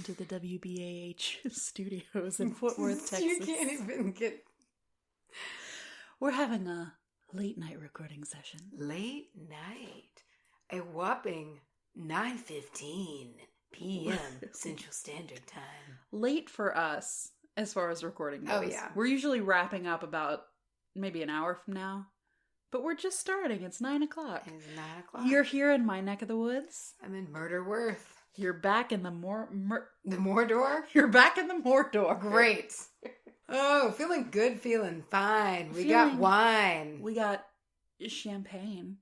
to the WBAH studios in Fort Worth, Texas. You can't even get... We're having a late night recording session. Late night? A whopping 9:15 p.m. Central Standard Time. Late for us, as far as recording goes. Oh, yeah. We're usually wrapping up about maybe an hour from now. But we're just starting. It's 9 o'clock. It's 9 o'clock. You're here in my neck of the woods. I'm in Murderworth. You're back in the The Mordor? You're back in the Mordor. Great. Oh, feeling good, feeling fine. We got wine. We got champagne.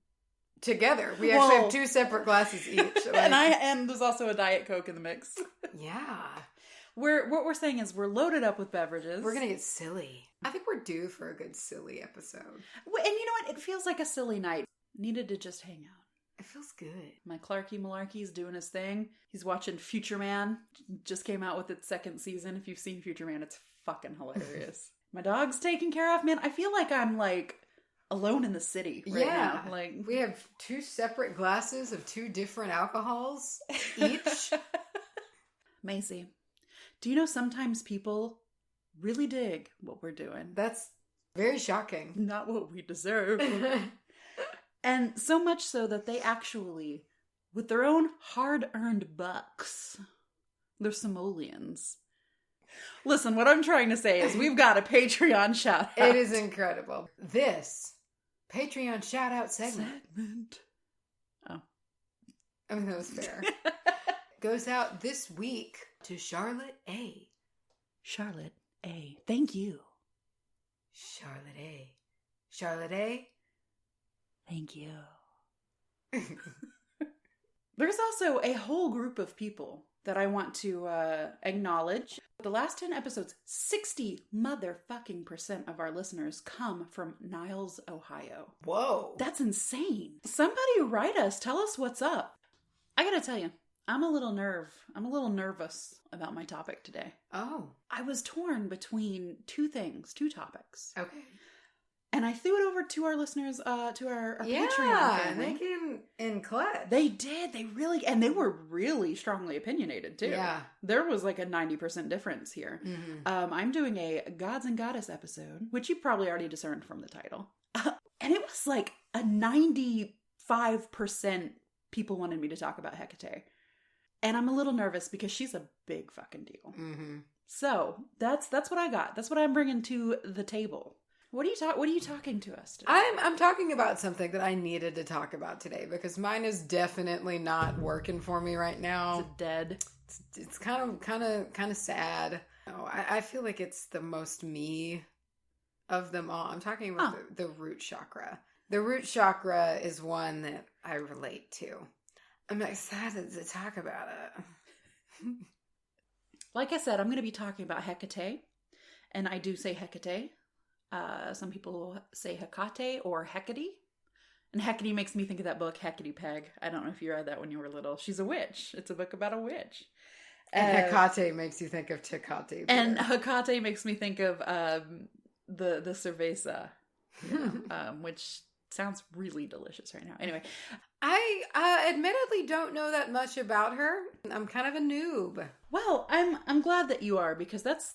Together. We actually have 2 separate glasses each. Like... and there's also a Diet Coke in the mix. Yeah. What we're saying is we're loaded up with beverages. We're going to get silly. I think we're due for a good silly episode. And you know what? It feels like a silly night. Needed to just hang out. It feels good. My Clarky Malarkey's doing his thing. He's watching Future Man. Just came out with its 2nd season. If you've seen Future Man, it's fucking hilarious. My dog's taken care of. Man, I feel like I'm like alone in the city right now. Like we have 2 separate glasses of 2 different alcohols each. Macy, do you know sometimes people really dig what we're doing? That's very shocking. Not what we deserve. And so much so that they actually, with their own hard-earned bucks, they're simoleons. Listen, what I'm trying to say is we've got a Patreon shout-out. It is incredible. This Patreon shout-out segment. Oh. I mean, that was fair. Goes out this week to Charlotte A. Charlotte A. Thank you. Charlotte A. Charlotte A. Thank you. There's also a whole group of people that I want to acknowledge. The last 10 episodes, 60 motherfucking% of our listeners come from Niles, Ohio. Whoa. That's insane. Somebody write us. Tell us what's up. I gotta tell you, I'm a little nervous about my topic today. Oh. I was torn between 2 topics. Okay. And I threw it over to our listeners, to our Patreon family. Yeah, they came in clutch. They did. And they were really strongly opinionated, too. Yeah. There was like a 90% difference here. Mm-hmm. I'm doing a Gods and Goddess episode, which you probably already discerned from the title. And it was like a 95% people wanted me to talk about Hecate. And I'm a little nervous because she's a big fucking deal. Mm-hmm. So that's what I got. That's what I'm bringing to the table. What are you talking to us today? I'm talking about something that I needed to talk about today because mine is definitely not working for me right now. Is it dead? It's kind of sad. Oh, I feel like it's the most me of them all. I'm talking about the root chakra. The root chakra is one that I relate to. I'm excited to talk about it. Like I said, I'm going to be talking about Hecate, and I do say Hecate. Some people say Hecate or Hecate. And Hecate makes me think of that book, Hecate Peg. I don't know if you read that when you were little. She's a witch. It's a book about a witch. And Hecate makes you think of Hecate. And Hecate makes me think of the cerveza, which sounds really delicious right now. Anyway. I admittedly don't know that much about her. I'm kind of a noob. Well, I'm glad that you are, because that's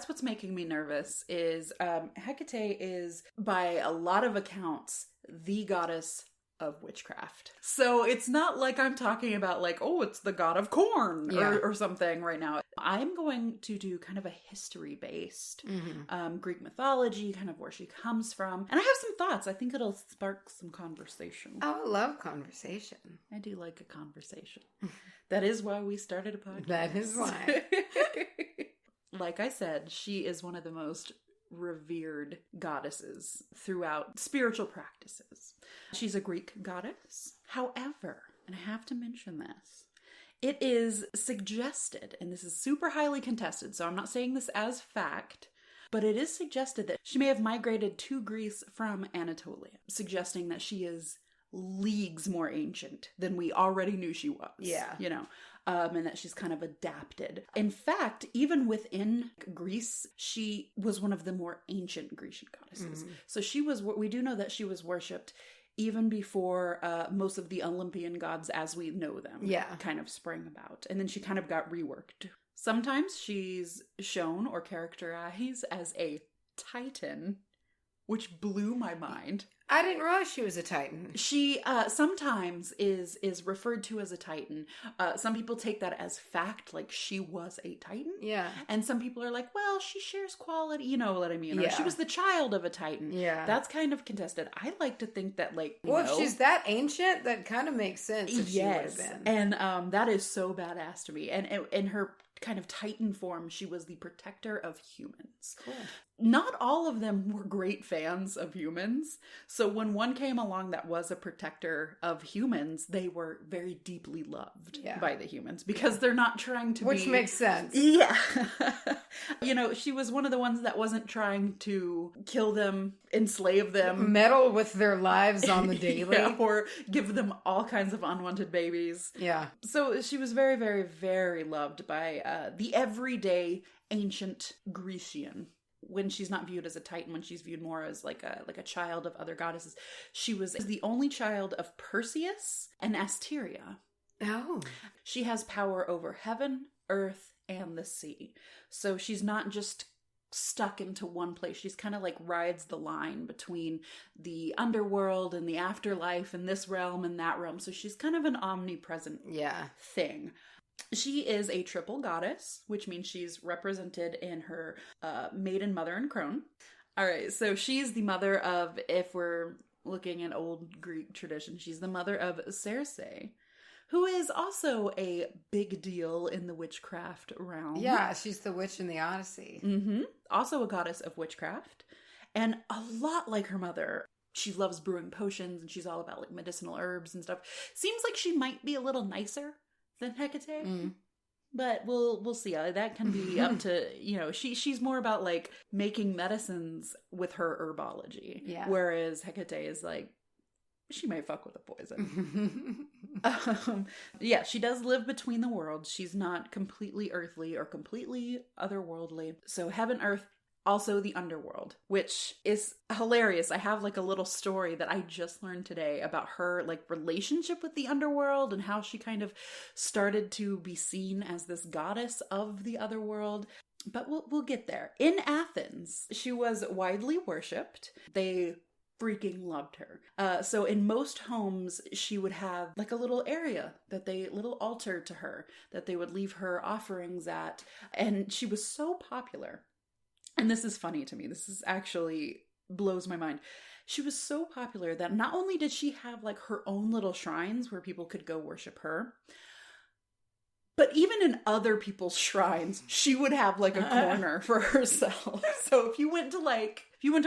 what's making me nervous. Is Hecate is, by a lot of accounts, the goddess of witchcraft. So it's not like I'm talking about like, oh, it's the god of corn or something right now. I'm going to do kind of a history-based Greek mythology, kind of where she comes from. And I have some thoughts. I think it'll spark some conversation. Oh, I love conversation. I do like a conversation. That is why we started a podcast. That is why. Like I said, she is one of the most revered goddesses throughout spiritual practices. She's a Greek goddess. However, and I have to mention this, it is suggested, and this is super highly contested, so I'm not saying this as fact, but it is suggested that she may have migrated to Greece from Anatolia, suggesting that she is leagues more ancient than we already knew she was. Yeah. You know, and that she's kind of adapted. In fact, even within Greece, she was one of the more ancient Grecian goddesses. Mm-hmm. So we do know that she was worshipped even before most of the Olympian gods as we know them kind of sprang about. And then she kind of got reworked. Sometimes she's shown or characterized as a titan, which blew my mind. I didn't realize she was a titan. She sometimes is referred to as a titan. Some people take that as fact, like she was a titan. Yeah. And some people are like, well, she shares quality, you know what I mean? Or Yeah. she was the child of a titan. Yeah. That's kind of contested. I like to think that, like, if she's that ancient, that kind of makes sense if she would have been. And that is so badass to me. And in her kind of titan form, she was the protector of humans. Cool. Not all of them were great fans of humans. So when one came along that was a protector of humans, they were very deeply loved by the humans because they're not trying to Which makes sense. Yeah. You know, she was one of the ones that wasn't trying to kill them, enslave them. Meddle with their lives on the daily. Or give them all kinds of unwanted babies. Yeah. So she was very, very, very loved by the everyday ancient Grecian. When she's not viewed as a titan, when she's viewed more as like a child of other goddesses. She was the only child of Perseus and Asteria. Oh. She has power over heaven, earth, and the sea. So she's not just stuck into one place. She's kind of like rides the line between the underworld and the afterlife and this realm and that realm. So she's kind of an omnipresent thing. She is a triple goddess, which means she's represented in her maiden, mother, and crone. All right, so she's the mother of, if we're looking at old Greek tradition, she's the mother of Circe, who is also a big deal in the witchcraft realm. Yeah, she's the witch in the Odyssey. Mm-hmm. Also a goddess of witchcraft. And a lot like her mother. She loves brewing potions, and she's all about like medicinal herbs and stuff. Seems like she might be a little nicer than Hecate, but we'll see. That can be up to, you know, she's more about like making medicines with her herbology, whereas Hecate is like, she might fuck with a poison. She does live between the worlds. She's not completely earthly or completely otherworldly. So heaven, earth, also the underworld, which is hilarious. I have like a little story that I just learned today about her like relationship with the underworld and how she kind of started to be seen as this goddess of the otherworld. But we'll get there. In Athens, she was widely worshipped. They freaking loved her. So in most homes, she would have like a little area little altar to her that they would leave her offerings at. And she was so popular. And this is funny to me. This is actually blows my mind. She was so popular that not only did she have like her own little shrines where people could go worship her, but even in other people's shrines, she would have like a corner for herself. So if you went to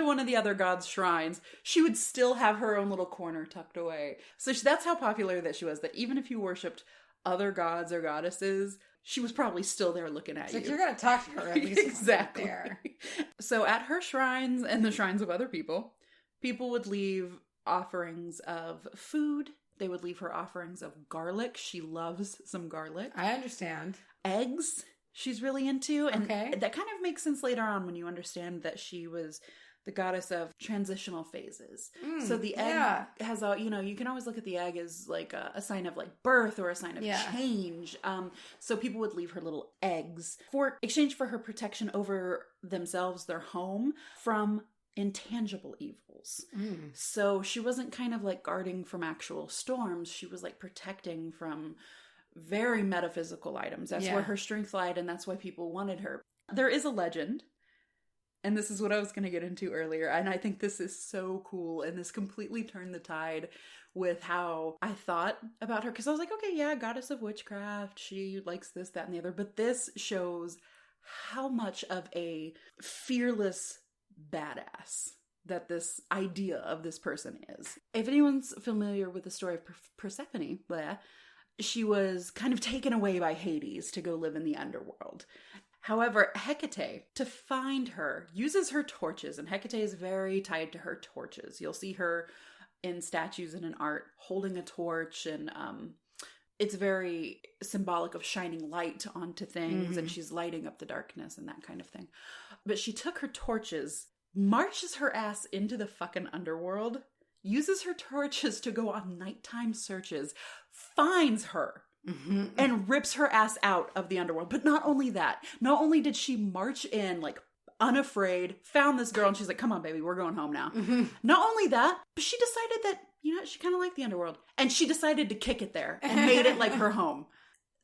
one of the other gods' shrines, she would still have her own little corner tucked away. So that's how popular that she was, that even if you worshipped other gods or goddesses, she was probably still there looking at you. Like, you're going to talk to her at least. Exactly. There. So at her shrines and the shrines of other people would leave offerings of food. They would leave her offerings of garlic. She loves some garlic. I understand. Eggs, she's really into. And that kind of makes sense later on when you understand that she was the goddess of transitional phases. So the egg has a, you know, you can always look at the egg as like a sign of like birth or a sign of change. So people would leave her little eggs for exchange for her protection over themselves, their home, from intangible evils. So she wasn't kind of like guarding from actual storms. She was like protecting from very metaphysical items. That's where her strength lied, and that's why people wanted her. There is a legend, and this is what I was going to get into earlier, and I think this is so cool, and this completely turned the tide with how I thought about her, because I was like, okay, yeah, goddess of witchcraft, she likes this, that, and the other, but this shows how much of a fearless badass that this idea of this person is. If anyone's familiar with the story of Persephone, she was kind of taken away by Hades to go live in the underworld. However, Hecate, to find her, uses her torches, and Hecate is very tied to her torches. You'll see her in statues and in art holding a torch, and it's very symbolic of shining light onto things, and she's lighting up the darkness and that kind of thing. But she took her torches, marches her ass into the fucking underworld, uses her torches to go on nighttime searches, finds her, and rips her ass out of the underworld. But not only that, not only did she march in like unafraid, found this girl, and she's like, come on, baby, we're going home now. Not only that, but she decided that, you know, she kind of liked the underworld. And she decided to kick it there and made it like her home.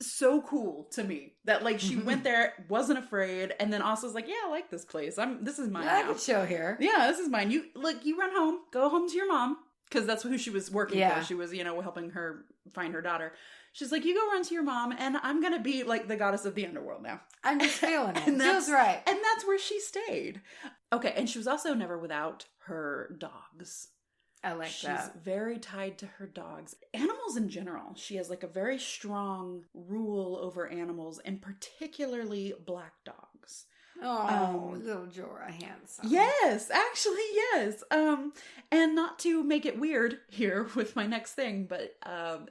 So cool to me that like she went there, wasn't afraid, and then also was like, yeah, I like this place. This is mine now. I could chill here. Yeah, this is mine. You run home, go home to your mom, because that's who she was working for. She was, you know, helping her find her daughter. She's like, you go run to your mom, and I'm gonna be like the goddess of the underworld now. I'm just feeling it. And Feels right. And that's where she stayed. Okay, and she was also never without her dogs. I like that. She's very tied to her dogs. Animals in general. She has like a very strong rule over animals, and particularly black dogs. Oh, little Jorah, handsome. Yes, actually, yes. And not to make it weird here with my next thing, but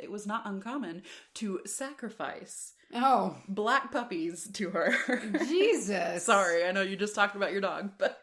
it was not uncommon to sacrifice black puppies to her. Jesus. Sorry, I know you just talked about your dog, but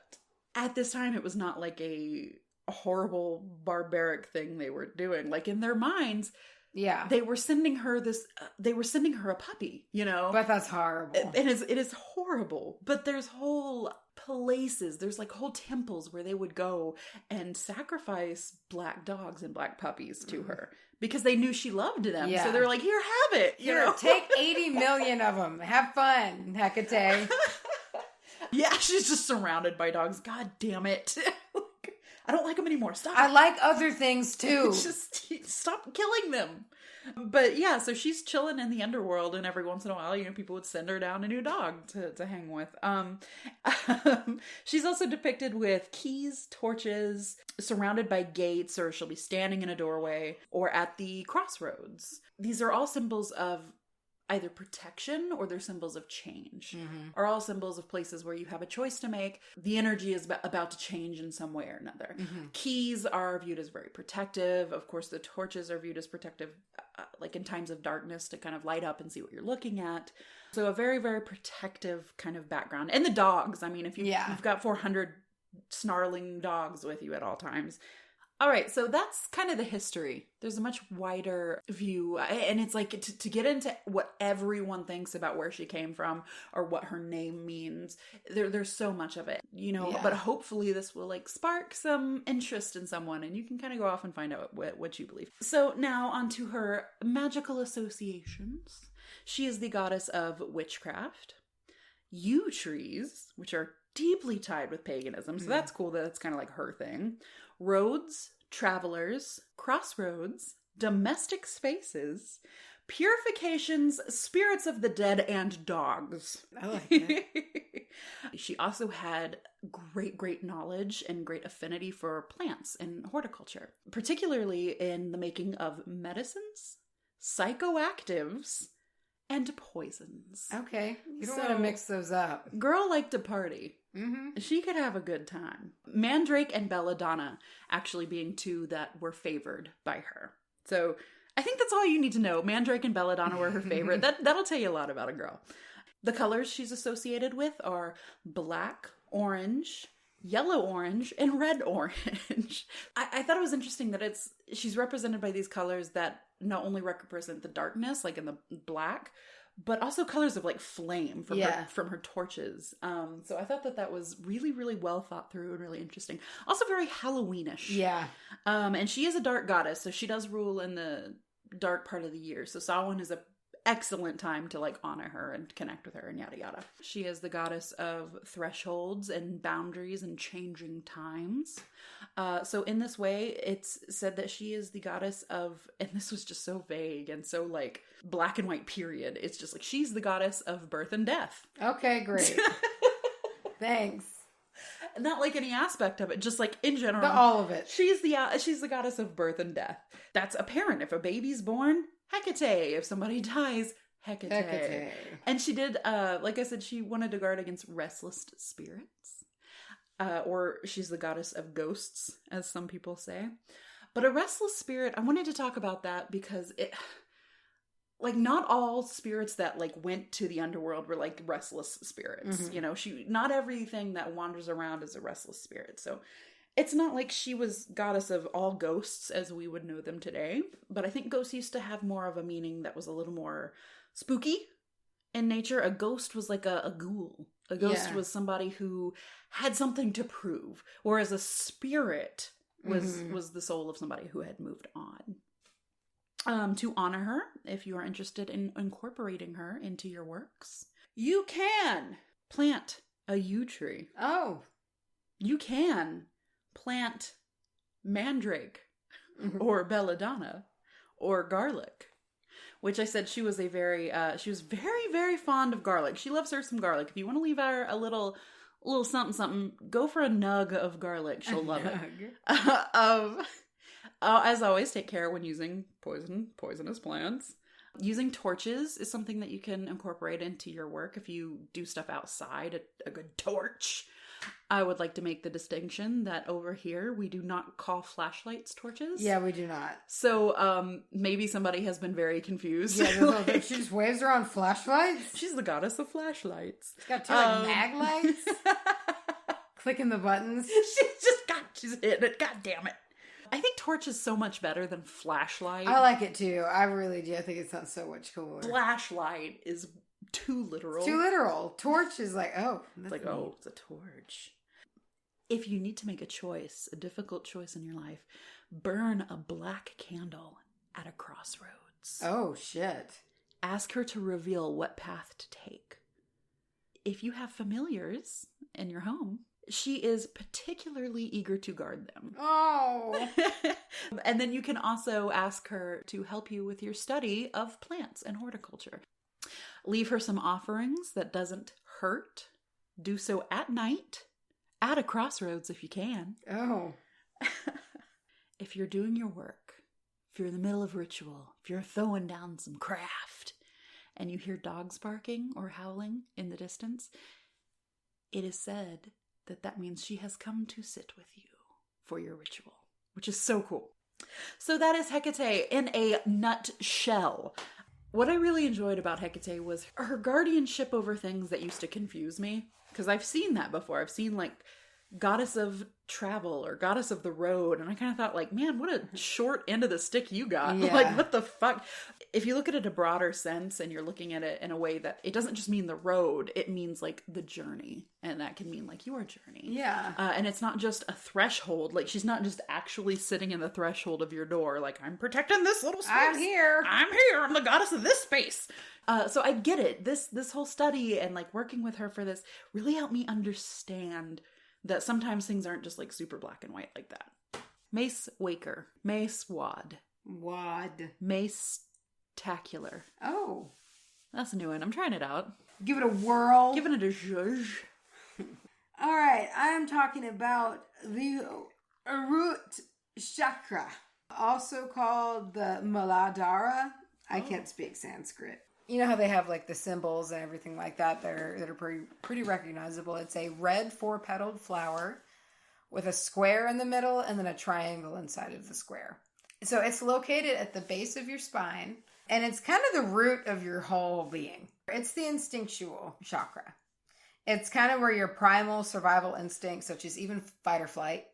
at this time it was not like a horrible barbaric thing they were doing. Like in their minds, they were sending her a puppy, you know. But that's horrible. It is horrible. But there's whole places, there's like whole temples where they would go and sacrifice black dogs and black puppies to her because they knew she loved them. Yeah. So they're like, here, have it. You know? Take 80 million of them. Have fun, Hecate. Yeah, she's just surrounded by dogs. God damn it. I don't like them anymore. Stop. I like other things too. Just stop killing them. But yeah, so she's chilling in the underworld, and every once in a while, you know, people would send her down a new dog to hang with. She's also depicted with keys, torches, surrounded by gates, or she'll be standing in a doorway, or at the crossroads. These are all symbols of either protection or they're symbols of change, are all symbols of places where you have a choice to make. The energy is about to change in some way or another. Keys are viewed as very protective. Of course, the torches are viewed as protective, like in times of darkness, to kind of light up and see what you're looking at. So a very, very protective kind of background. And the dogs, I mean, if you've got 400 snarling dogs with you at all times. All right, so that's kind of the history. There's a much wider view, and it's like to get into what everyone thinks about where she came from or what her name means. There's so much of it, you know, but hopefully this will like spark some interest in someone, and you can kind of go off and find out what you believe. So now onto her magical associations. She is the goddess of witchcraft, yew trees, which are deeply tied with paganism, so that's cool that it's kind of like her thing. Roads, travelers, crossroads, domestic spaces, purifications, spirits of the dead, and dogs. I like that. She also had great knowledge and great affinity for plants and horticulture, particularly in the making of medicines, psychoactives, and poisons. Okay. You don't want to mix those up. Girl liked to party. She could have a good time. Mandrake and Belladonna actually being two that were favored by her. So I think that's all you need to know. Mandrake and Belladonna were her favorite. That'll tell you a lot about a girl. The colors she's associated with are black, orange, yellow-orange, and red-orange. I thought it was interesting that she's represented by these colors that not only represent the darkness, like in the black, but also colors of like flame from her torches. So I thought that was really, really well thought through and really interesting. Also very Halloweenish. Yeah. And she is a dark goddess, so she does rule in the dark part of the year. So Samhain is a excellent time to like honor her and connect with her and yada yada. She is the goddess of thresholds and boundaries and changing times. So in this way, it's said that she is the goddess of, and this was just so vague and so like black and white period. It's just like she's the goddess of birth and death. Okay, great. Thanks. Not like any aspect of it, just like in general. All of it. She's the goddess of birth and death. That's apparent. If a baby's born, Hecate. If somebody dies, Hecate. And she did, like I said, she wanted to guard against restless spirits. Or she's the goddess of ghosts, as some people say. But a restless spirit, I wanted to talk about that because it, like, not all spirits that like went to the underworld were like restless spirits. You know, not everything that wanders around is a restless spirit. So It's not like she was goddess of all ghosts as we would know them today, but I think ghosts used to have more of a meaning that was a little more spooky in nature. A ghost was like a ghoul. A ghost was somebody who had something to prove, whereas a spirit was the soul of somebody who had moved on. To honor her, if you are interested in incorporating her into your works, you can plant a yew tree. Oh. You can plant mandrake or belladonna or garlic, which I said she was very, very fond of garlic. She loves her some garlic. If you want to leave her a little something, go for a nug of garlic. She'll love it. As always, take care when using poisonous plants. Using torches is something that you can incorporate into your work if you do stuff outside. A good torch. I would like to make the distinction that over here we do not call flashlights torches. Yeah, we do not. So maybe somebody has been very confused. Yeah, she just waves around flashlights? She's the goddess of flashlights. She's got two mag lights. Clicking the buttons. She's hitting it. God damn it. I think torch is so much better than flashlight. I like it too. I really do. I think it sounds so much cooler. Flashlight is too literal. It's too literal. Torch is like, it's like, it's a torch. If you need to make a choice, a difficult choice in your life, burn a black candle at a crossroads. Oh, shit. Ask her to reveal what path to take. If you have familiars in your home, she is particularly eager to guard them. Oh. And then you can also ask her to help you with your study of plants and horticulture. Leave her some offerings that doesn't hurt. Do so at night, at a crossroads if you can. Oh. If you're doing your work, if you're in the middle of ritual, if you're throwing down some craft, and you hear dogs barking or howling in the distance, it is said that means she has come to sit with you for your ritual, which is so cool. So that is Hecate in a nutshell. What I really enjoyed about Hecate was her guardianship over things that used to confuse me. Because I've seen that before. I've seen like goddess of travel or goddess of the road. And I kind of thought like, man, what a short end of the stick you got. Yeah. Like, what the fuck? If you look at it in a broader sense and you're looking at it in a way that it doesn't just mean the road, it means like the journey. And that can mean like your journey. Yeah. And it's not just a threshold. Like she's not just actually sitting in the threshold of your door. Like, I'm protecting this little space. I'm here. I'm the goddess of this space. So I get it. This whole study and like working with her for this really helped me understand that sometimes things aren't just like super black and white like that. Mace Waker. Mace Wad. Mace-tacular. Oh. That's a new one. I'm trying it out. Give it a whirl. Giving it a zhuzh. All right. I am talking about the Root Chakra, also called the Muladhara. I can't speak Sanskrit. You know how they have like the symbols and everything like that that are pretty recognizable. It's a red 4-petaled flower with a square in the middle and then a triangle inside of the square. So it's located at the base of your spine and it's kind of the root of your whole being. It's the instinctual chakra. It's kind of where your primal survival instincts, such as even fight or flight,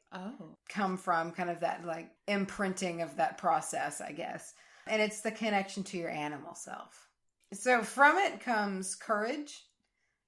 come from, kind of that like imprinting of that process, I guess. And it's the connection to your animal self. So from it comes courage,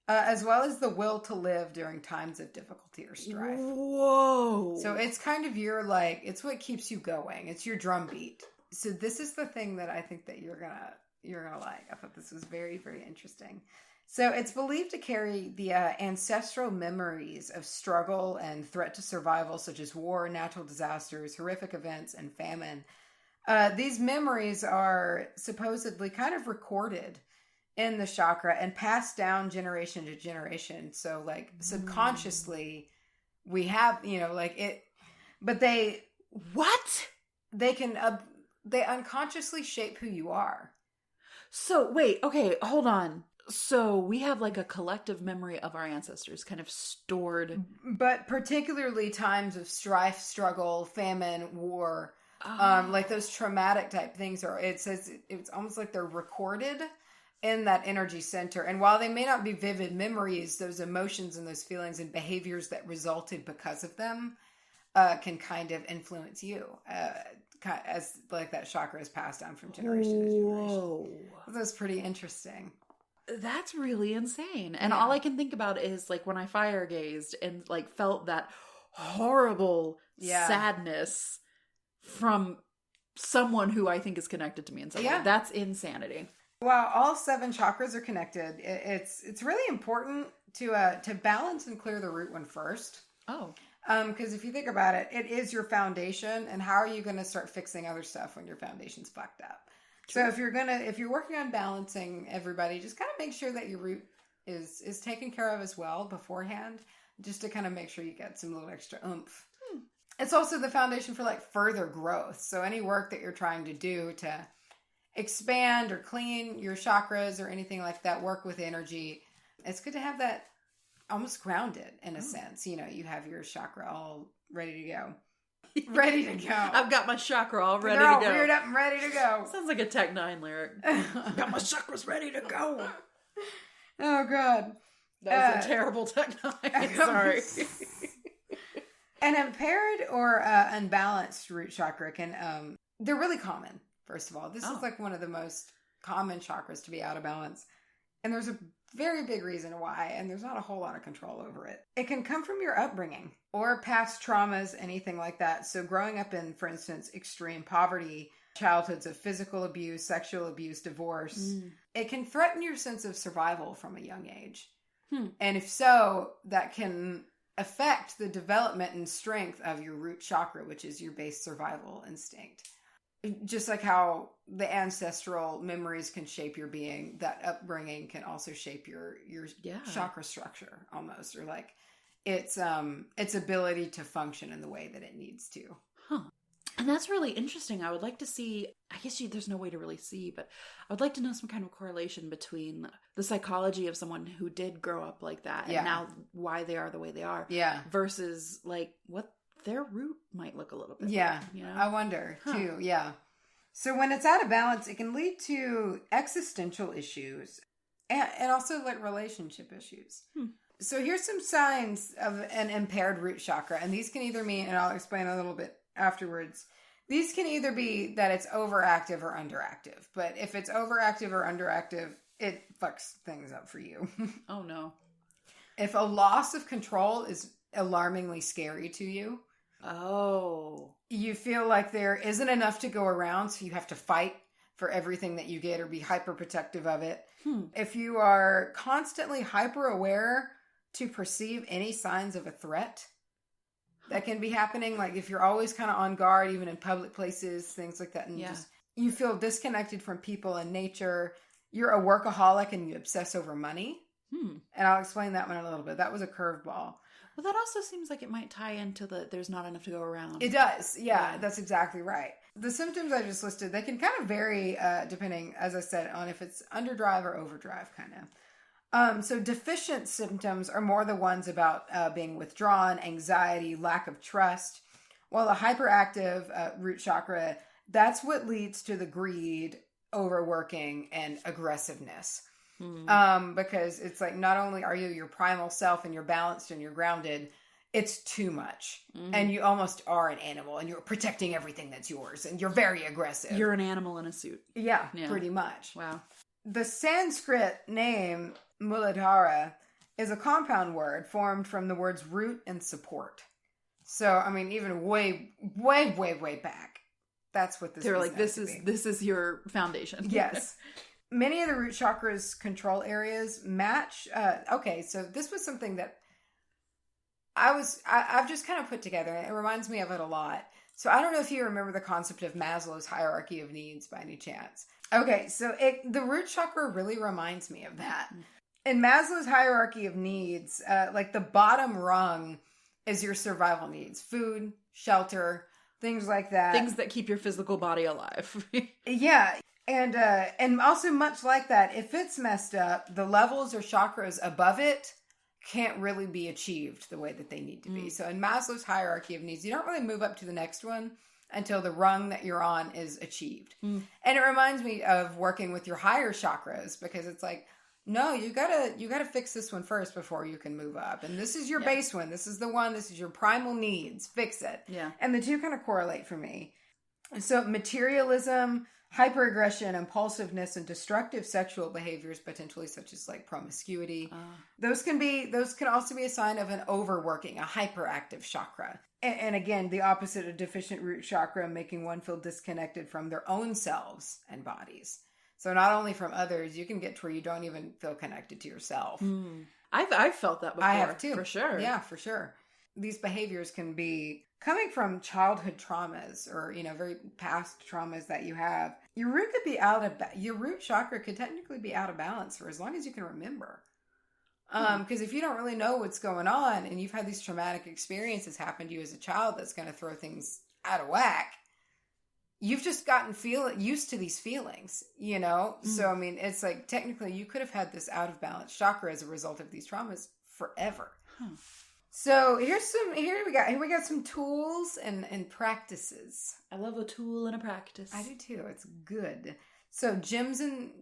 as well as the will to live during times of difficulty or strife. Whoa. So it's kind of your like, it's what keeps you going. It's your drumbeat. So this is the thing that I think that you're gonna like. I thought this was very, very interesting. So it's believed to carry the ancestral memories of struggle and threat to survival, such as war, natural disasters, horrific events, and famine. These memories are supposedly kind of recorded in the chakra and passed down generation to generation. So like subconsciously we have, like it, but they unconsciously shape who you are. So wait, okay, hold on. So we have like a collective memory of our ancestors kind of stored. But particularly times of strife, struggle, famine, war, like those traumatic type things it's almost like they're recorded in that energy center. And while they may not be vivid memories, those emotions and those feelings and behaviors that resulted because of them can kind of influence you as like that chakra is passed down from generation to generation. Whoa. That's pretty interesting. That's really insane. And all I can think about is like when I fire gazed and like felt that horrible sadness from someone who I think is connected to me in some way. That's insanity. While all 7 chakras are connected, it's really important to balance and clear the root one first. Oh. Because if you think about it, it is your foundation, and how are you going to start fixing other stuff when your foundation's fucked up? True. So if you're working on balancing everybody, just kind of make sure that your root is taken care of as well beforehand, just to kind of make sure you get some little extra oomph. It's also the foundation for like further growth. So any work that you're trying to do to expand or clean your chakras or anything like that, work with energy, it's good to have that almost grounded in a sense. You know, you have your chakra all ready to go. Ready to go. I've got my chakra all ready They're all to go. reared up and ready to go. Sounds like a Tech 9 lyric. I've got my chakras ready to go. Oh, God. That was a terrible Tech 9. Sorry. An impaired or unbalanced root chakra can, they're really common, first of all. This is like one of the most common chakras to be out of balance. And there's a very big reason why, and there's not a whole lot of control over it. It can come from your upbringing or past traumas, anything like that. So growing up in, for instance, extreme poverty, childhoods of physical abuse, sexual abuse, divorce, it can threaten your sense of survival from a young age. And if so, that can affect the development and strength of your root chakra, which is your base survival instinct. Just like how the ancestral memories can shape your being, that upbringing can also shape your chakra structure almost, or like its ability to function in the way that it needs to. And that's really interesting. I would like to see, I guess there's no way to really see, but I would like to know some kind of correlation between the psychology of someone who did grow up like that and now why they are the way they are versus like what their root might look a little bit like, you know? I wonder too. So when it's out of balance, it can lead to existential issues and also like relationship issues. So here's some signs of an impaired root chakra, and these can either mean, and I'll explain a little bit afterwards, these can either be that it's overactive or underactive. But if it's overactive or underactive, it fucks things up for you. Oh no. If a loss of control is alarmingly scary to you, you feel like there isn't enough to go around, so you have to fight for everything that you get or be hyper protective of it. If you are constantly hyper aware to perceive any signs of a threat that can be happening, like if you're always kind of on guard, even in public places, things like that, and just you feel disconnected from people and nature, you're a workaholic and you obsess over money. And I'll explain that one in a little bit. That was a curveball. Well, that also seems like it might tie into there's not enough to go around. It does. Yeah, that's exactly right. The symptoms I just listed, they can kind of vary depending, as I said, on if it's underdrive or overdrive kind of. So deficient symptoms are more the ones about being withdrawn, anxiety, lack of trust. While the hyperactive root chakra, that's what leads to the greed, overworking, and aggressiveness. Because it's like, not only are you your primal self and you're balanced and you're grounded, it's too much. And you almost are an animal and you're protecting everything that's yours and you're very aggressive. You're an animal in a suit. Yeah. Pretty much. Wow. The Sanskrit name Muladhara is a compound word formed from the words root and support. So, I mean, even way, way, way, way back, that's what this is. They're like, this is your foundation. Yes. Many of the root chakra's control areas match. So this was something that I've just kind of put together. It reminds me of it a lot. So I don't know if you remember the concept of Maslow's hierarchy of needs by any chance. Okay, so the root chakra really reminds me of that. In Maslow's hierarchy of needs, like the bottom rung is your survival needs: food, shelter, things like that. Things that keep your physical body alive. Yeah. And also much like that, if it's messed up, the levels or chakras above it can't really be achieved the way that they need to be. So in Maslow's hierarchy of needs, you don't really move up to the next one until the rung that you're on is achieved. And it reminds me of working with your higher chakras, because it's like no, you gotta fix this one first before you can move up. And this is your base one. This is the one. This is your primal needs. Fix it. Yeah. And the two kind of correlate for me. So materialism, hyperaggression, impulsiveness, and destructive sexual behaviors, potentially such as like promiscuity. Those can also be a sign of an overworking, a hyperactive chakra. And again, the opposite of deficient root chakra, making one feel disconnected from their own selves and bodies. So not only from others, you can get to where you don't even feel connected to yourself. I've felt that before. I have too. For sure. Yeah, for sure. These behaviors can be coming from childhood traumas or, very past traumas that you have. Your root chakra could technically be out of balance for as long as you can remember. Because if you don't really know what's going on and you've had these traumatic experiences happen to you as a child, that's going to throw things out of whack. You've just gotten used to these feelings, So, I mean, it's like technically you could have had this out of balance chakra as a result of these traumas forever. So here we got some tools and practices. I love a tool and a practice. I do too. It's good. So your gemstones,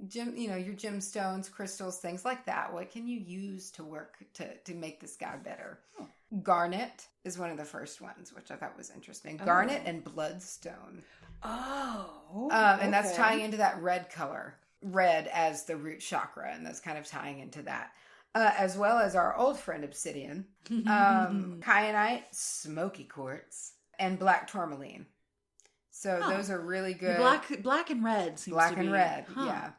crystals, things like that. What can you use to work to make this guy better? Garnet is one of the first ones, which I thought was interesting. Garnet and bloodstone. And that's tying into that red color. Red as the root chakra, and that's kind of tying into that. As well as our old friend obsidian, kyanite, smoky quartz, and black tourmaline. So those are really good. Black and red seems black to and be. red, yeah.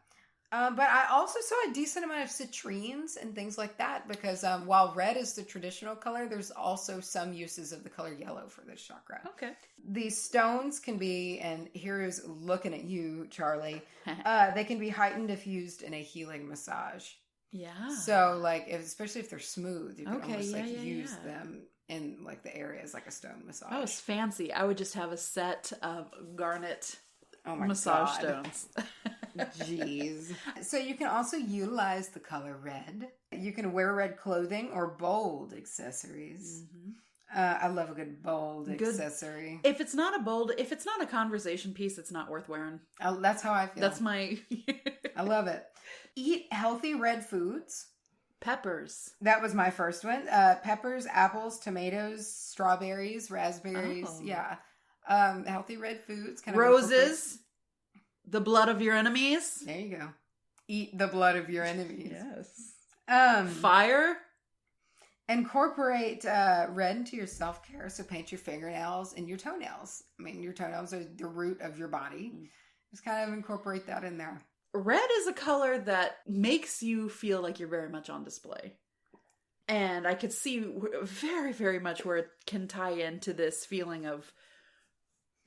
But I also saw a decent amount of citrines and things like that because while red is the traditional color, there's also some uses of the color yellow for this chakra. Okay. These stones can be, and here is looking at you, Charlie, they can be heightened if used in a healing massage. Yeah. So, especially if they're smooth, you can almost use them in the areas like a stone massage. Oh, it's fancy. I would just have a set of garnet massage stones. Jeez. So you can also utilize the color red. You can wear red clothing or bold accessories. I love a good bold accessory. If it's not a conversation piece, it's not worth wearing. That's how I feel. That's my... I love it. Eat healthy red foods. Peppers. That was my first one. Peppers, apples, tomatoes, strawberries, raspberries. Oh. Yeah. Healthy red foods. Roses. The blood of your enemies. There you go. Eat the blood of your enemies. Yes. Fire. Incorporate red into your self-care. So paint your fingernails and your toenails. I mean, your toenails are the root of your body. Just kind of incorporate that in there. Red is a color that makes you feel like you're very much on display. And I could see very, very much where it can tie into this feeling of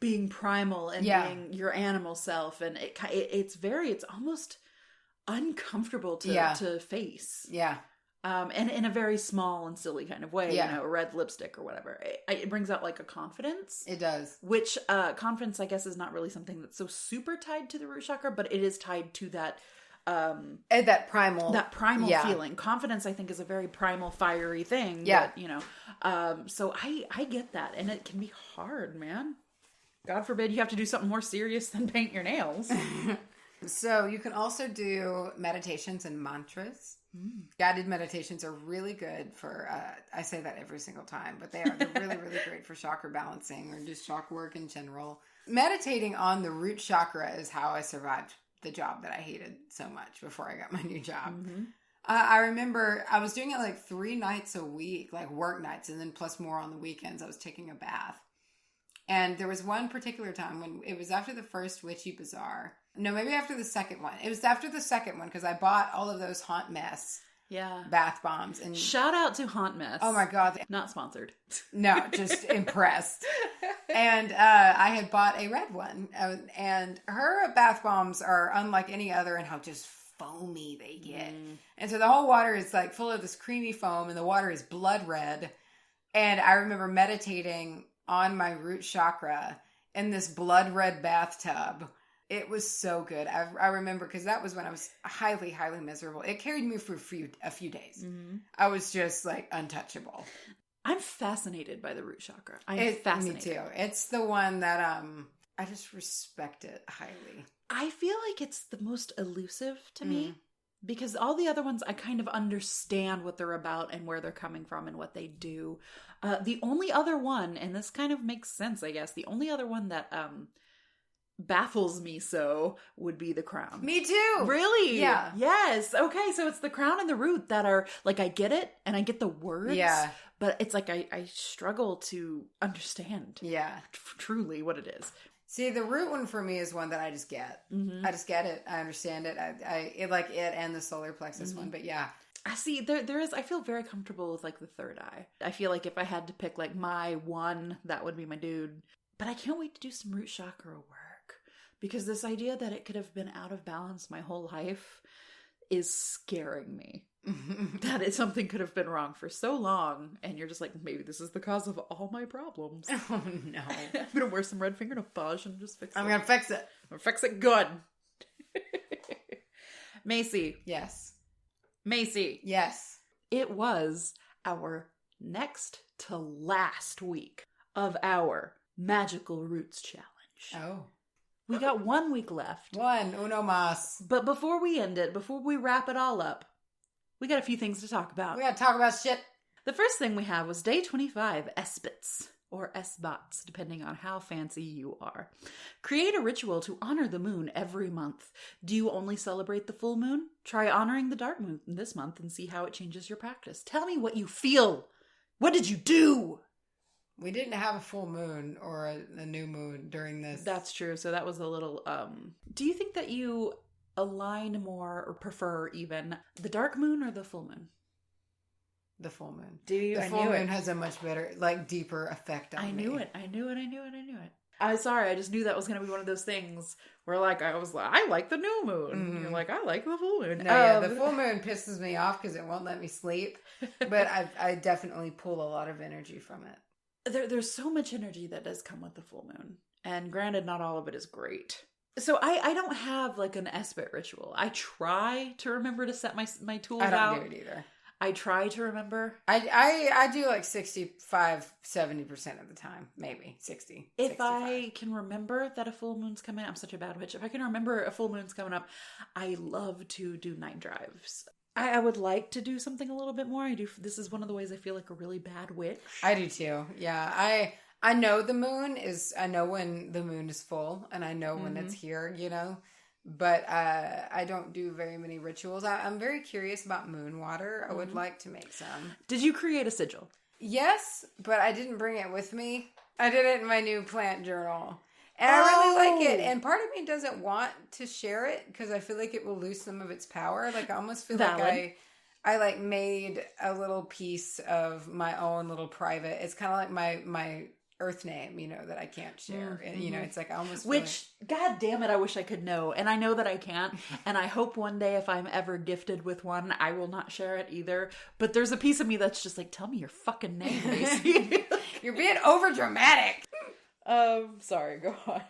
being primal and being your animal self. And it's almost uncomfortable to face. Yeah. And in a very small and silly kind of way, red lipstick or whatever. It brings out a confidence. It does. Which confidence, I guess, is not really something that's so super tied to the root chakra, but it is tied to that that primal feeling. Confidence, I think, is a very primal, fiery thing. Yeah. But, so I get that, and it can be hard, man. God forbid you have to do something more serious than paint your nails. So you can also do meditations and mantras. Guided meditations are really good for, I say that every single time, but they're really, really great for chakra balancing or just chakra work in general. Meditating on the root chakra is how I survived the job that I hated so much before I got my new job. I remember I was doing it 3 nights a week, work nights, and then plus more on the weekends. I was taking a bath. And there was one particular time when it was after the first Witchy Bazaar. No, maybe after the second one. It was after the second one because I bought all of those Haunt Mess bath bombs. And shout out to Haunt Mess. Oh my God. Not sponsored. No, just impressed. And I had bought a red one. And her bath bombs are unlike any other in how just foamy they get. And so the whole water is full of this creamy foam and the water is blood red. And I remember meditating on my root chakra in this blood red bathtub. It was so good. I remember because that was when I was highly, highly miserable. It carried me for a few days. I was just untouchable. I'm fascinated by the root chakra. I'm fascinated. Me too. It's the one that I just respect it highly. I feel like it's the most elusive to me. because all the other ones I kind of understand what they're about and where they're coming from and what they do. The only other one, and this kind of makes sense, I guess, the only other one that baffles me so would be the crown. Me too. Really? Yeah. Yes. Okay, so it's the crown and the root that are, like, I get it, and I get the words. Yeah. But it's like I struggle to understand. Yeah. Truly what it is. See, the root one for me is one that I just get. Mm-hmm. I just get it. I understand it. I like it and the solar plexus one, but yeah. I see, there is, I feel very comfortable with, like, the third eye. I feel like if I had to pick, like, my one, that would be my dude. But I can't wait to do some root chakra work. Because this idea that it could have been out of balance my whole life is scaring me. That something could have been wrong for so long. And you're just like, maybe this is the cause of all my problems. Oh, no. I'm going to wear some red fingernail polish and just fix it. I'm going to fix it. I'm going to fix it good. Macy. Yes. Macy. Yes. It was our next to last week of our Magical Roots Challenge. Oh. We got 1 week left. Uno mas. But before we end it, before we wrap it all up, we got a few things to talk about. We got to talk about shit. The first thing we have was day 25, Espits, or Esbats, depending on how fancy you are. Create a ritual to honor the moon every month. Do you only celebrate the full moon? Try honoring the dark moon this month and see how it changes your practice. Tell me what you feel. What did you do? We didn't have a full moon or a new moon during this. That's true. So that was a little, do you think that you align more or prefer even the dark moon or the full moon? The full moon. Do you? The full moon has a much better, like, deeper effect on me. I knew it. I'm sorry. I just knew that was going to be one of those things where, like, I was like, I like the new moon. Mm-hmm. You're like, I like the full moon. No, yeah, the full moon pisses me off because it won't let me sleep. But I definitely pull a lot of energy from it. There's so much energy that does come with the full moon. And granted, not all of it is great. So I don't have, like, an Espit ritual. I try to remember to set my tools out. I don't do it either. I try to remember. I do like 65-70% of the time. Maybe 60. If 65. I can remember that a full moon's coming, I'm such a bad witch. If I can remember a full moon's coming up, I love to do night drives. I would like to do something a little bit more. This is one of the ways I feel like a really bad witch. I do too. Yeah. I know I know when the moon is full and I know when it's here, you know. But I don't do very many rituals. I'm very curious about moon water. I would like to make some. Did you create a sigil? Yes, but I didn't bring it with me. I did it in my new plant journal. And I really like it. And part of me doesn't want to share it because I feel like it will lose some of its power. Like, I almost feel like I like made a little piece of my own little private. It's kind of like my earth name, you know, that I can't share. You know, it's like I almost God damn it, I wish I could know. And I know that I can't. And I hope one day if I'm ever gifted with one, I will not share it either. But there's a piece of me that's just like, tell me your fucking name, Macy. You're being over dramatic. Sorry, go on.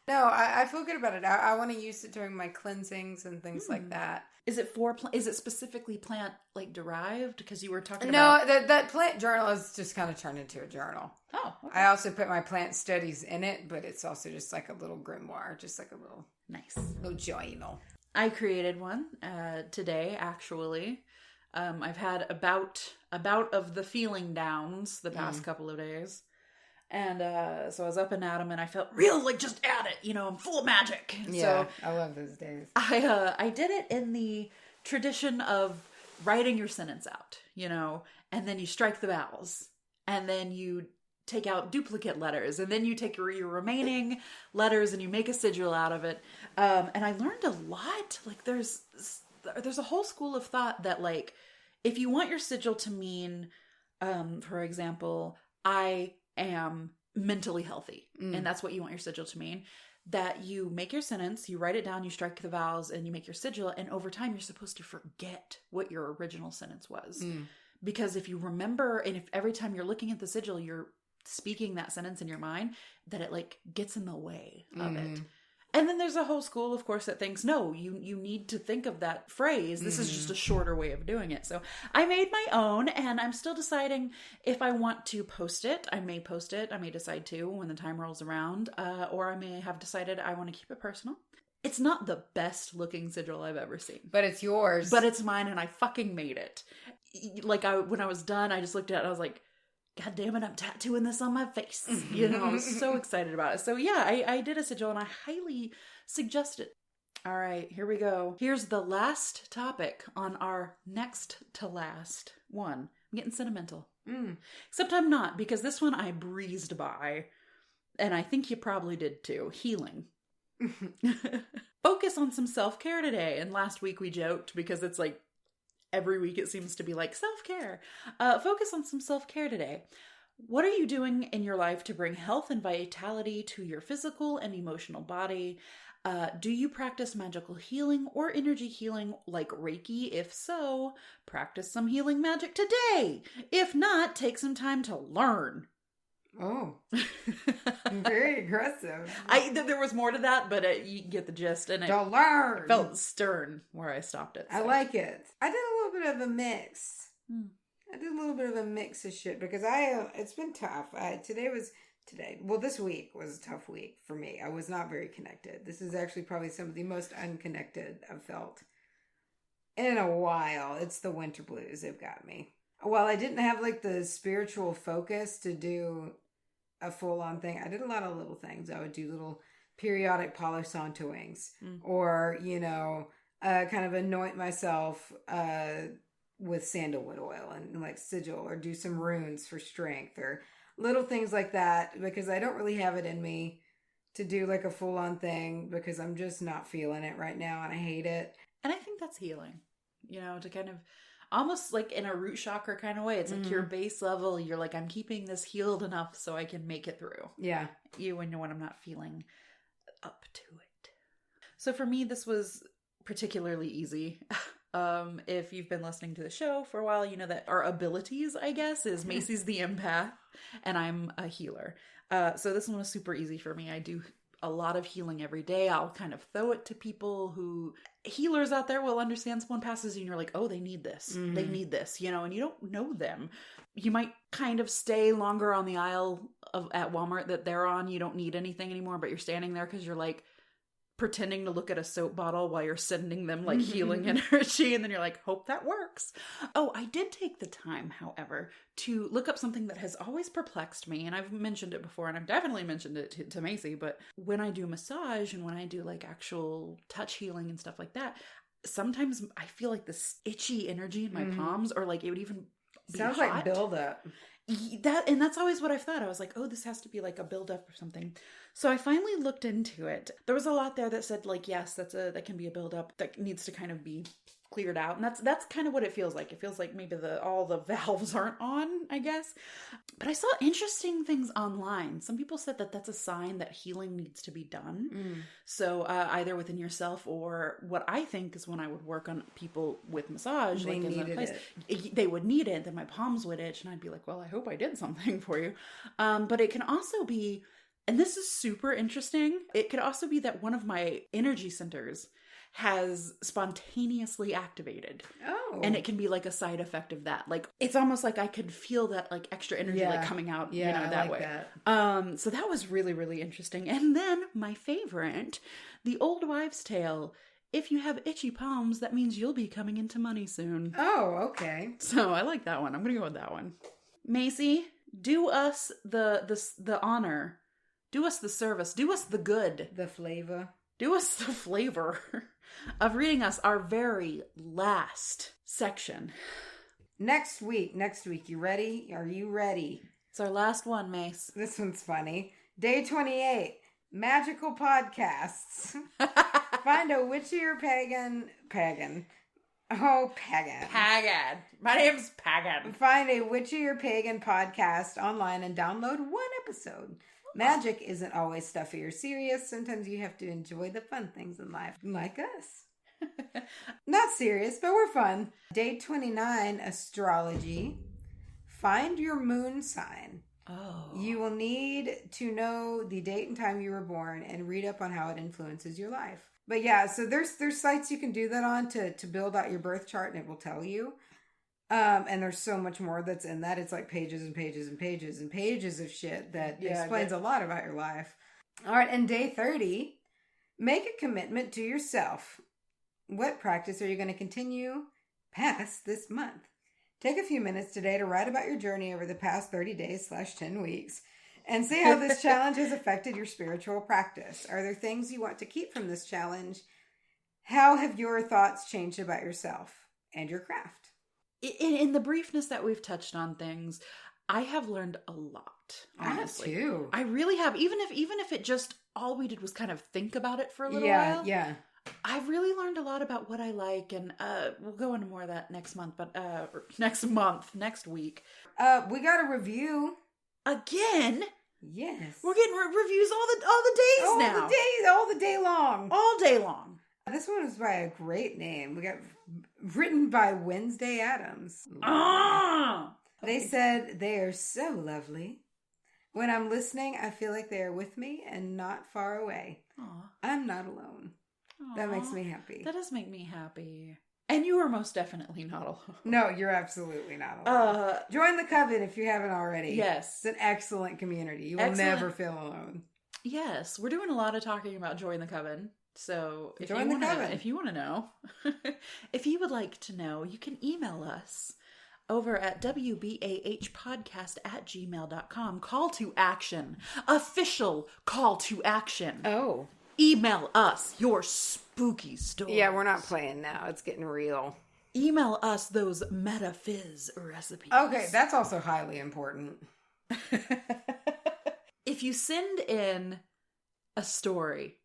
No, I feel good about it. I want to use it during my cleansings and things like that. Is it is it specifically plant like derived? Because you were talking about... No, that plant journal is just kind of turned into a journal. Oh, okay. I also put my plant studies in it, but it's also just like a little grimoire, just like a little... Nice. Little journal. I created one today, actually. I've had a bout of the feeling downs the past couple of days. And so I was up and at 'em and I felt real like just at it, you know, I'm full of magic. Yeah, so I love those days. I did it in the tradition of writing your sentence out, you know, and then you strike the vowels and then you take out duplicate letters and then you take your remaining letters and you make a sigil out of it. And I learned a lot. Like there's a whole school of thought that like, if you want your sigil to mean, for example, I am mentally healthy. And that's what you want your sigil to mean. That you make your sentence, you write it down, you strike the vowels, and you make your sigil. And over time, you're supposed to forget what your original sentence was. Because if you remember, and if every time you're looking at the sigil, you're speaking that sentence in your mind, that it like gets in the way of it. And then there's a whole school, of course, that thinks, no, you need to think of that phrase. This is just a shorter way of doing it. So I made my own, and I'm still deciding if I want to post it. I may post it. I may decide to when the time rolls around, or I may have decided I want to keep it personal. It's not the best looking sigil I've ever seen. But it's yours. But it's mine, and I fucking made it. Like, when I was done, I just looked at it and I was like, God damn it, I'm tattooing this on my face. You know, I was so excited about it. So yeah, I did a sigil, and I highly suggest it. All right, here we go. Here's the last topic on our next to last one. I'm getting sentimental. Except I'm not, because this one I breezed by. And I think you probably did too. Healing. Focus on some self-care today. And last week we joked, because it's like every week it seems to be like self-care. Focus on some self-care today. What are you doing in your life to bring health and vitality to your physical and emotional body? Do you practice magical healing or energy healing like Reiki? If so, practice some healing magic today. If not, take some time to learn. Oh, very aggressive. There was more to that, but you get the gist. And to learn. It felt stern where I stopped it. So. I like it. I did a little bit of a mix. I did a little bit of a mix of shit because it's been tough. This week was a tough week for me. I was not very connected. This is actually probably some of the most unconnected I've felt in a while. It's the winter blues. They've got me. While I didn't have like the spiritual focus to do a full-on thing, I did a lot of little things. I would do little periodic Palo Santoings or, kind of anoint myself with sandalwood oil and like sigil, or do some runes for strength, or little things like that, because I don't really have it in me to do like a full-on thing because I'm just not feeling it right now and I hate it. And I think that's healing, to kind of almost like in a root chakra kind of way. It's like your base level. You're like, I'm keeping this healed enough so I can make it through. Yeah. When I'm not feeling up to it. So for me, this was particularly easy. If you've been listening to the show for a while, you know that our abilities, I guess, is Macy's the empath and I'm a healer. So this one was super easy for me. I do a lot of healing every day. I'll kind of throw it to people who, healers out there will understand. Someone passes you and you're like, oh, they need this. They need this, and you don't know them. You might kind of stay longer on the aisle at Walmart that they're on. You don't need anything anymore, but you're standing there because you're like, pretending to look at a soap bottle while you're sending them like healing energy, and then you're like, hope that works. Oh, I did take the time, however, to look up something that has always perplexed me, and I've mentioned it before, and I've definitely mentioned it to Macy, but when I do massage and when I do like actual touch healing and stuff like that, sometimes I feel like this itchy energy in my palms, or like it would even be sounds hot. like buildup. That's always what I thought. I was like, oh, this has to be like a buildup or something. So I finally looked into it. There was a lot there that said like, yes, that can be a buildup that needs to kind of be cleared out. And that's kind of what it feels like. It feels like maybe all the valves aren't on, I guess. But I saw interesting things online. Some people said that that's a sign that healing needs to be done. So either within yourself, or what I think is when I would work on people with massage, they like in a place, they would need it. Then my palms would itch, and I'd be like, well, I hope I did something for you. But it can also be, and this is super interesting, it could also be that one of my energy centers has spontaneously activated. Oh. And it can be like a side effect of that. Like, it's almost like I could feel that like extra energy like coming out, that way. That. So that was really, really interesting. And then my favorite, the old wives' tale. If you have itchy palms, that means you'll be coming into money soon. Oh, okay. So I like that one. I'm going to go with that one. Macy, do us the honor. Do us the service. Do us the good. The flavor. Do us the flavor of reading us our very last section. Next week, you ready? Are you ready? It's our last one, Mace. This one's funny. Day 28, magical podcasts. Find a witchier pagan. Oh, pagan. Pagan. My name's Pagan. Find a witchier pagan podcast online and download one episode. Magic isn't always stuffy or serious. Sometimes you have to enjoy the fun things in life, like us. Not serious, but we're fun. Day 29, astrology. Find your moon sign. Oh. You will need to know the date and time you were born and read up on how it influences your life. But yeah, so there's sites you can do that on to build out your birth chart, and it will tell you. And there's so much more that's in that. It's like pages and pages and pages and pages of shit that explains a lot about your life. All right, and day 30, Make a commitment to yourself. What practice are you going to continue past this month? Take a few minutes today to write about your journey over the past 30 days / 10 weeks and see how this challenge has affected your spiritual practice. Are there things you want to keep from this challenge? How have your thoughts changed about yourself and your craft? In the briefness that we've touched on things, I have learned a lot, honestly. I have too. I really have. Even if it just, all we did was kind of think about it for a little while. Yeah. I've really learned a lot about what I like, and we'll go into more of that next month, but next week. We got a review. Again? Yes. We're getting reviews all the days now. All the day long. All day long. This one was by a great name. We got written by Wednesday Adams. They said, they are so lovely. When I'm listening, I feel like they are with me and not far away. Aww. I'm not alone. Aww. That makes me happy. That does make me happy. And you are most definitely not alone. No, you're absolutely not alone. Join the coven if you haven't already. Yes. It's an excellent community. You will never feel alone. Yes. We're doing a lot of talking about Join the Coven. So if Join the coven. If you want to know, if you would like to know, you can email us over at wbahpodcast@gmail.com. Call to action. Official call to action. Oh. Email us your spooky stories. Yeah, we're not playing now. It's getting real. Email us those meta-fizz recipes. Okay, that's also highly important. If you send in a story,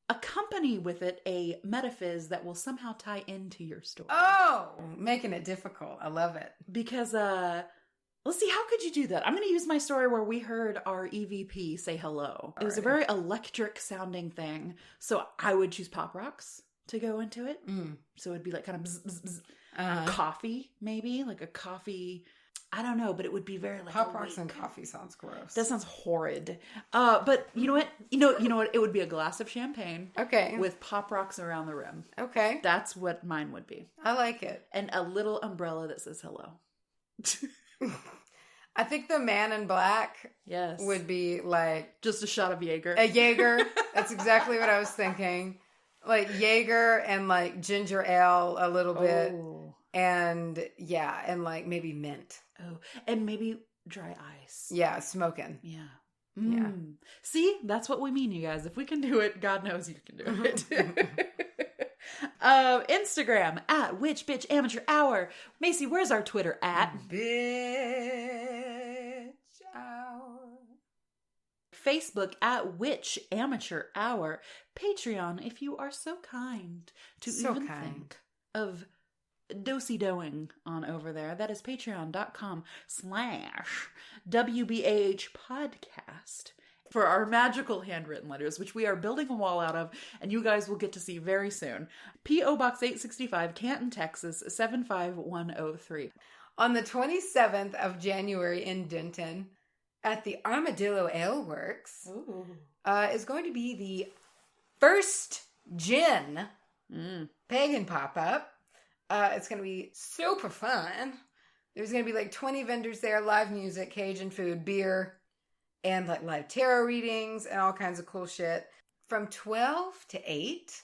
accompany with it a meta-fizz that will somehow tie into your story. Oh, making it difficult. I love it. Because, let's see, how could you do that? I'm going to use my story where we heard our EVP say hello. It was a very electric sounding thing. So I would choose Pop Rocks to go into it. So it'd be like kind of bzz, bzz, bzz. Coffee, maybe. Like a coffee, I don't know, but it would be very like Pop Rocks and coffee sounds gross. That sounds horrid. But you know what? You know what? It would be a glass of champagne. Okay. With Pop Rocks around the rim. Okay. That's what mine would be. I like it. And a little umbrella that says hello. I think the Man in Black would be like... Just a shot of Jaeger. A Jaeger. That's exactly what I was thinking. Like Jaeger and like ginger ale a little bit. And yeah, and like maybe mint. Oh, and maybe dry ice. Yeah, smoking. Yeah. Yeah. See, that's what we mean, you guys. If we can do it, God knows you can do it. Instagram at Witch Bitch Amateur Hour. Macy, where's our Twitter at? Bitch Hour. Facebook at Witch Amateur Hour. Patreon, if you are so kind to think of dosey-doing on over there. That is patreon.com/wbahpodcast for our magical handwritten letters, which we are building a wall out of, and you guys will get to see very soon. P.O. Box 865, Canton, Texas, 75103. On the 27th of January in Denton, at the Armadillo Ale Works, is going to be the first gin pagan pop-up. It's going to be super fun. There's going to be like 20 vendors there, live music, Cajun food, beer, and like live tarot readings and all kinds of cool shit from 12 to 8.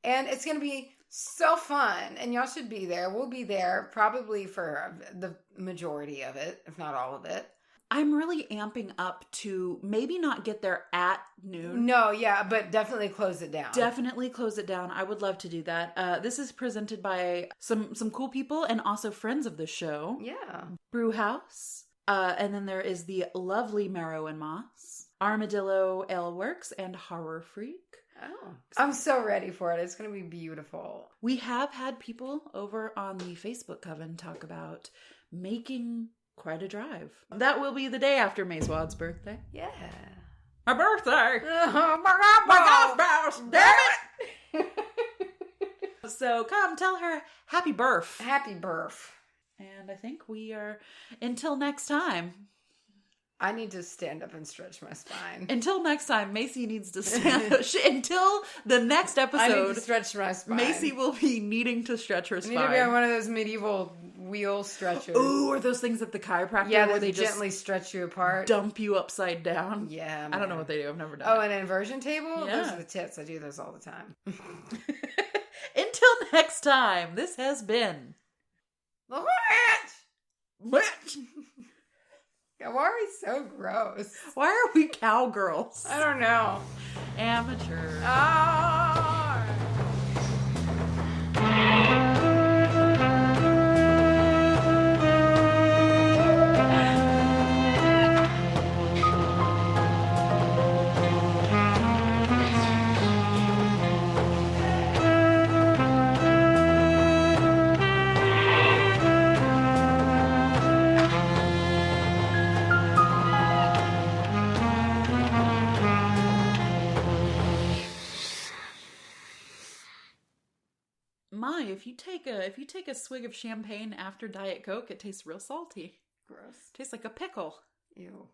And it's going to be so fun. And y'all should be there. We'll be there probably for the majority of it, if not all of it. I'm really amping up to maybe not get there at noon. No, yeah, but definitely close it down. Definitely close it down. I would love to do that. This is presented by some cool people and also friends of the show. Yeah. Brew House. And then there is the lovely Marrow and Moss, Armadillo Ale Works, and Horror Freak. Oh, I'm so ready for it. It's going to be beautiful. We have had people over on the Facebook Coven talk about making quite a drive. That will be the day after Macewad's birthday. Yeah. My birthday! My golf Damn it! So come tell her happy birth. Happy birth. And I think we are, until next time. I need to stand up and stretch my spine. Until next time, Macy needs to stand up. Until the next episode, I need to stretch my spine. Macy will be needing to stretch her spine. I need to be on one of those medieval wheel stretchers. Ooh, or those things at the chiropractor where they gently stretch you apart. Dump you upside down. Yeah, man. I don't know what they do. I've never done it. Oh, an inversion table? Yeah. Those are the tits. I do those all the time. Until next time, this has been... The Witch! Why are we so gross? Why are we cowgirls? I don't know. Amateur. If you take a swig of champagne after Diet Coke, it tastes real salty. Gross. Tastes like a pickle. Ew.